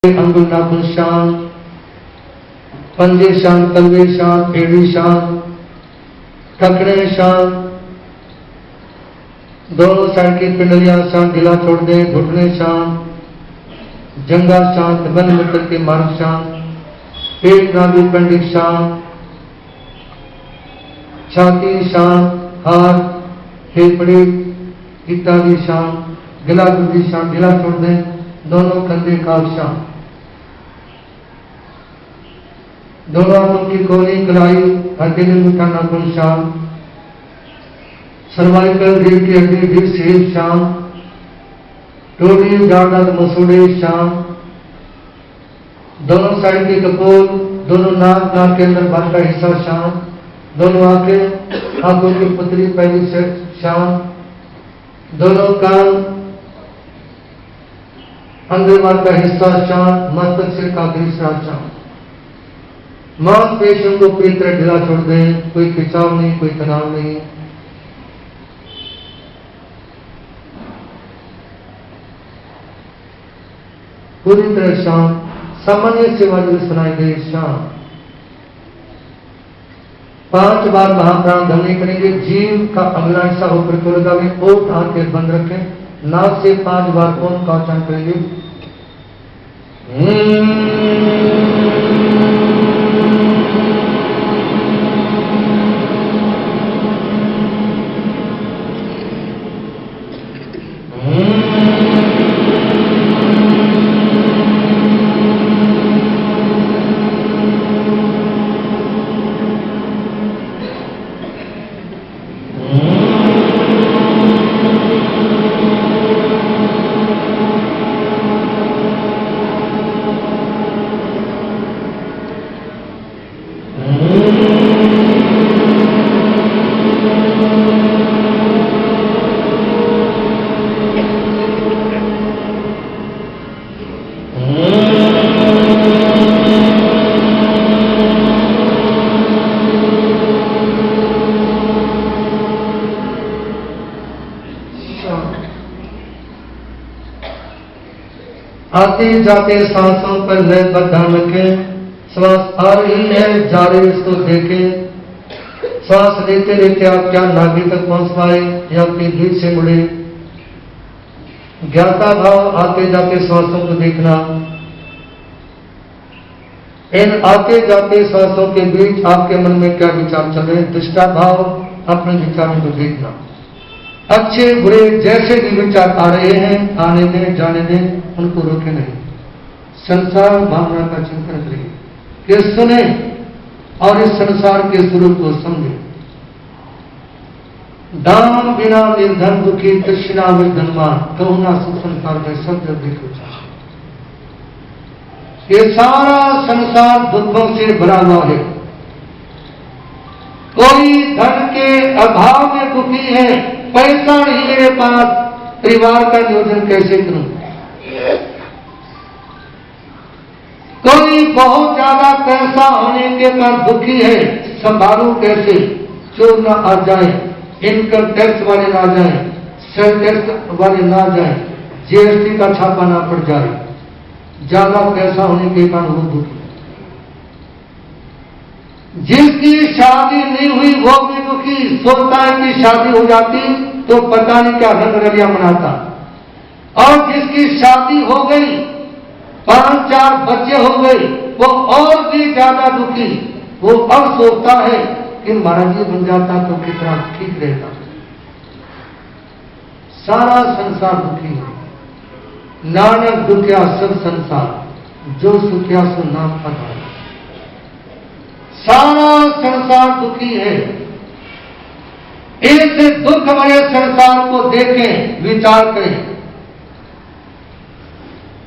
अंगुल नाखून शांत, पंजे शांत, तलवे शांत, एड़ी शांत, टखने शांत, दोनों साइड की पिंडलियां शांत, ढीला छोड़ दें, घुटने शांत, जंगा शांत, मन मूत्र के मार्ग शांत, पेट नाभि पंडित शांत, छाती शांत, हाथ, फेफड़े इत्यादि शांत, गिला गुद्दी शांत, ढीला छोड़ दें, दोनों कंधे काल शांत, दोनों हाथों की कोहनी कलाई हड्डी मीठा नाखून शांत, सर्वाइकल रीढ़ की हड्डी रीढ़ से शांत, टोड़ी दांत मसूड़े शांत, दोनों साइड की कपोल, दोनों नाक के अंदर बाहर का हिस्सा शांत, दोनों आंखें आंखों की पुतली पहली से शांत, दोनों कान अंदर बाहर का हिस्सा शांत, मस्तक से का हिस्सा शांत, मांसपेशियों को पूरी तरह ढीला छोड़ दें, कोई खिंचाव नहीं, कोई तनाव नहीं। पूरी तरह शांत, सामान्य सेवा जो सुनाई दे शांत। 5 बार महाप्राण ध्वनि करेंगे। जीव का अगला हिस्सा ऊपर को लगावे, ओठ आंखें बंद रखें, नाक से 5 बार ओम का उच्चारण करेंगे। आते जाते सांसों पर लयबद्ध ध्यान रखें। श्वास आ रही है, जा रही है, इसको देखें। श्वास लेते लेते आप क्या नाभि तक पहुंच पाए या आपके बीच से मुड़े। ज्ञाता भाव आते जाते श्वासों को देखना। इन आते जाते श्वासों के बीच आपके मन में क्या विचार चल रहे, दृष्टा भाव अपने विचारों को देखना। अच्छे बुरे जैसे भी विचार आ रहे हैं, आने दें, जाने दें, उनको रोके नहीं। संसार भावना का चिंतन करिए कि सुने और इस संसार के स्वरूप को समझे। दाम बिना निर्धन दुखी, तृष्णा निर्धनवान, कहूं ना सुख संसार में सब जब देखो। ये सारा संसार दुखों से भरा हुआ है। कोई धन के अभाव में दुखी है, पैसा नहीं मेरे पास, परिवार का नियोजन कैसे करूं। कोई बहुत ज्यादा पैसा होने के बाद दुखी है, संभालू कैसे, चोर ना आ जाए, इनकम टैक्स वाले ना जाए, सेल टैक्स वाले ना जाए, जीएसटी का छापा ना पड़ जाए। ज्यादा पैसा होने के कारण वो दुखी। जिसकी शादी नहीं हुई वो भी दुखी, सोचता है कि शादी हो जाती तो पता नहीं क्या रंग रलिया मनाता। और जिसकी शादी हो गई, 5-4 बच्चे हो गए, वो और भी ज्यादा दुखी। वो अब सोचता है कि महाराज जी बन जाता तो कितना ठीक रहता। सारा संसार दुखी है। नानक दुखिया सब संसार, जो सुखिया सो नाम पता। सारा संसार दुखी है। इस दुख भरे संसार को देखें, विचार करें।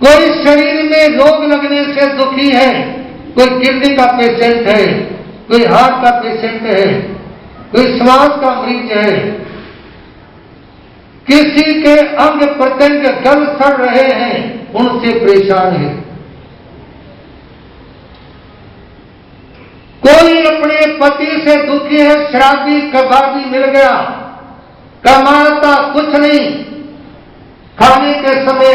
कोई शरीर में रोग लगने से दुखी है, कोई किडनी का पेशेंट है, कोई हार्ट का पेशेंट है, कोई श्वास का मरीज है, किसी के अंग प्रत्यंग गल सड़ रहे हैं, उनसे परेशान है। कोई अपने पति से दुखी है, शराबी कबाबी मिल गया, कमाता कुछ नहीं, खाने के समय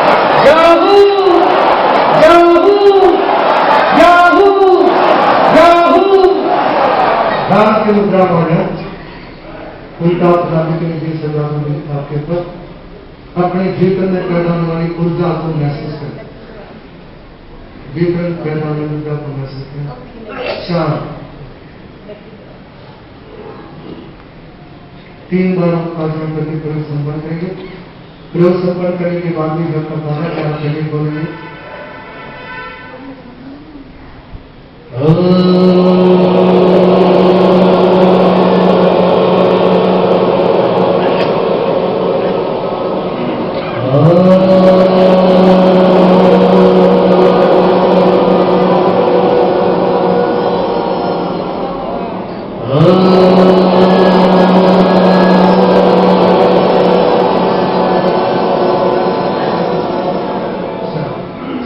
ध्यान की मुद्रा में उल्टा अपराधी के लिए सजा मिली आपके ऊपर अपने भीतर में पैदा होने वाली ऊर्जा को महसूस करें, भीतर पैदा होने वाली ऊर्जा को महसूस करें। 4 3 बार आचरण करके प्रयोग संपन्न करेंगे। प्रयोग संपन्न करने के बाद भी जब तक बाहर क्या चलिए बोलेंगे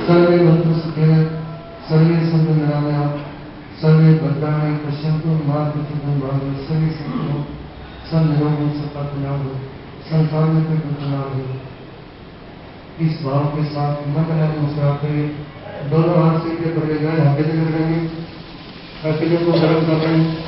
सर्वे बंधु सुखे सर्वे संत निरामया सर्वे भद्राणि पश्यन्तु मा दुःखं भावो सर्वे संतो संनिरोगो सत्तात्मनाभो संसार में कोई दुख ना हो। इस भाव के साथ मंगल नमस्कार करिए। दोनों हाथ सीधे पकड़े गए, हाथ लग रहेंगे, अकेले को गर्म कर रहे हैं।